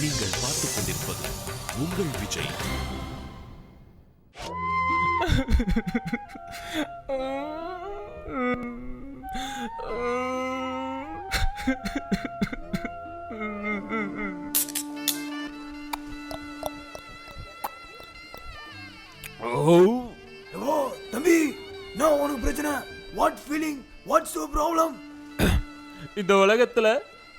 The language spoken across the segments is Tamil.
நீங்கள் பார்த்துக் கொண்டிருப்பது உங்கள் விஜய். தம்பி, நான் உனக்கு பிரச்சனை. What feeling? What's your problem? இந்த உலகத்துல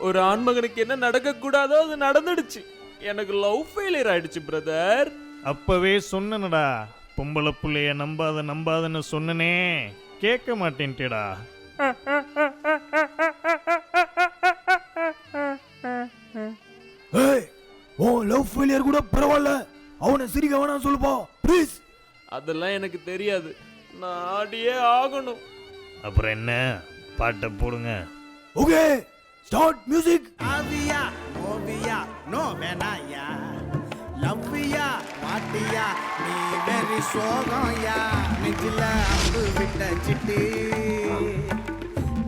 ஒரு ஆண்மகனுக்கு என்ன நடக்க கூடாதோ அது நடந்துடுச்சு. எனக்கு லவ் ஃபெயிலியர் ஆயிடுச்சு பிரதர். அப்பவே சொன்னனடா, பொம்பளை புள்ளைய நம்பாதன்னு சொன்னனே, கேட்க மாட்டேன்டா. ஏய், ஓ லவ் ஃபெயிலியர் கூட பரவாயில்ல, அவனை சிரிக்க வேணாம் சொல்லுப்பா ப்ளீஸ். அதெல்லாம் எனக்கு தெரியாது, நான் ஆடியே ஆகணும். அப்புறம் என்ன, பாட்டை போடுங்க. Okay, start music. ஆவியா ஓவியா நோ வேணாயா, லவ்வியா வாட்டியா நீ வெறி சோகம்யா, நெஞ்சில அம்பு விட்ட சிட்டு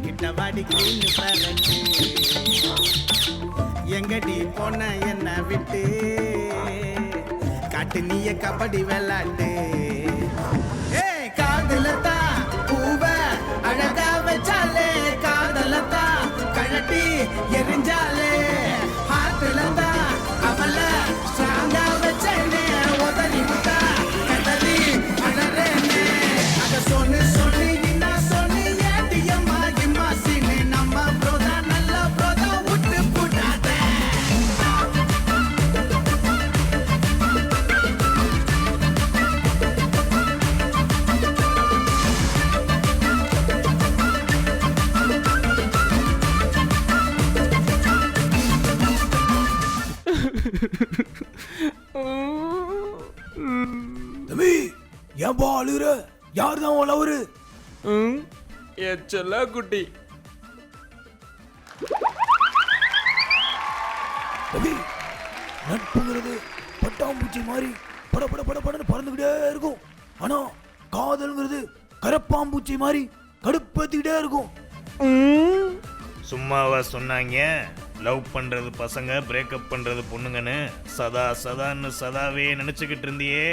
கிட்ட வாடி கிளீன் பரட்டு, எங்கடி போன என்ன விட்டு காட்டு நீய கபடி விளாட்டு. ஏய் காதலத்தா பூவ அழகா வச்சாலே, காதலத்தா கழட்டி எரிஞ்சாலே, ஹார்ட்லந்தா அவள ஸ்ட்ராங்கா வச்சேனே, உதறி விட்டா கதறி அழறேனே. அத சொன்னு சொல்லி என்ன சொல்லி ஏடியம்மா இம்மாசினே, நம்ம ப்ரோதா நல்ல ப்ரோதா விட்டு போடாத. தம்பி, ஏன்பா அழுகுற? யார் தான் உன் லவரு? என் செல்ல குட்டி. தம்பி, நட்புங்கிறது பட்டாம்பூச்சி மாதிரி பட பட பட படன்னு பறந்துக்கிட்டே இருக்கும். ஆனா காதல்ங்கிறது கரப்பாம்பூச்சி மாதிரி கடுப்பேத்திக்கிட்டே இருக்கும். சும்மாவா சொன்னாங்க, லவ் பண்றது பசங்க, பிரேக்கப் பண்றது பொண்ணுங்கன்னு சதான்னு சதாவே நினைச்சுக்கிட்டு இருந்தியே.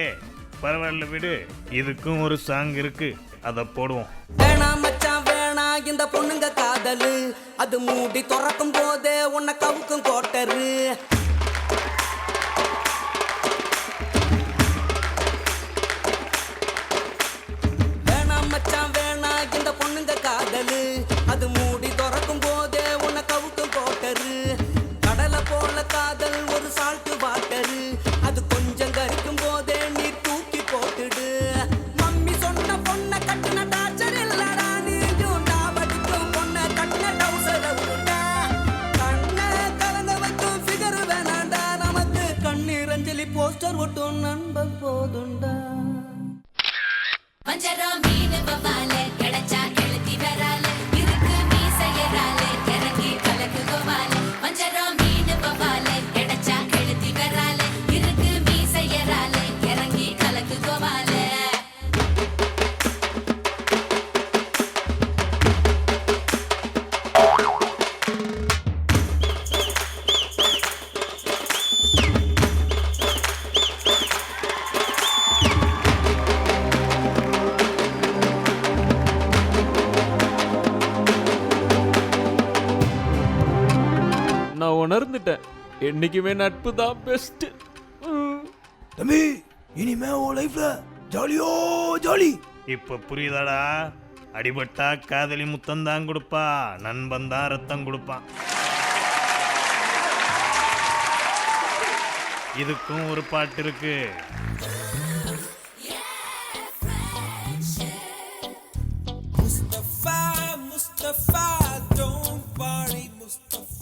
பரவாயில்ல விடு, இதுக்கும் ஒரு சாங் இருக்கு, அத போடுவோம். வேணா மச்சான் வேணா இந்த பொண்ணுங்க காதலு, அது மூடி திறக்கும் போதே உன்னை கவுக்கும் கோட்டரு. வேணா மச்சான் வேணா இந்த பொண்ணுங்க காதலு, அது மூடி திறக்கும் போதே உன்னை கவுக்கும் கோட்டரு. கடலை போல காதல் ஒரு சால்ட் வாட்டரு, அது கொஞ்சம் கரிக்கும் போதே நீ தூக்கி போட்டுடு. மம்மி சொன்ன பொண்ணை கட்டின டார்ச்சர் இல்லடா, நீயும் டாவடிக்கும் பொண்ணை கட்டின டவுசர விட்டா. கண்ணை கலங்க வைக்கும் ஃபிகர் வேணாண்டா, நமக்கு கண்ணீர் அஞ்சலி போஸ்டர் ஒட்டும் நண்பன் போதுண்டா. வஞ்சரம் மீன் வவால கிடைச்சா கெளுத்தி வரால, இருக்கு மீசையரால இறங்கி கலக்கு கோவால. வஞ்சரம் மீன் வவால கிடைச்சா கெளுத்தி வரால, இருக்கு மீசையரால இறங்கி கலக்கு கோவால. நான் உணர்ந்துட்டேன், என்னைக்குமே நட்பு தான் பெஸ்ட். தம்பி, இனிமே உன் லைஃப்ல ஜாலியோ ஜாலி. இப்ப புரியுதாடா, அடிபட்டா காதலி முத்தம் தான் கொடுப்பா, நண்பன் தான் ரத்தம் கொடுப்பான். இதுக்கும் ஒரு பாட்டு இருக்கு. Mustafa, don't worry, Mustafa.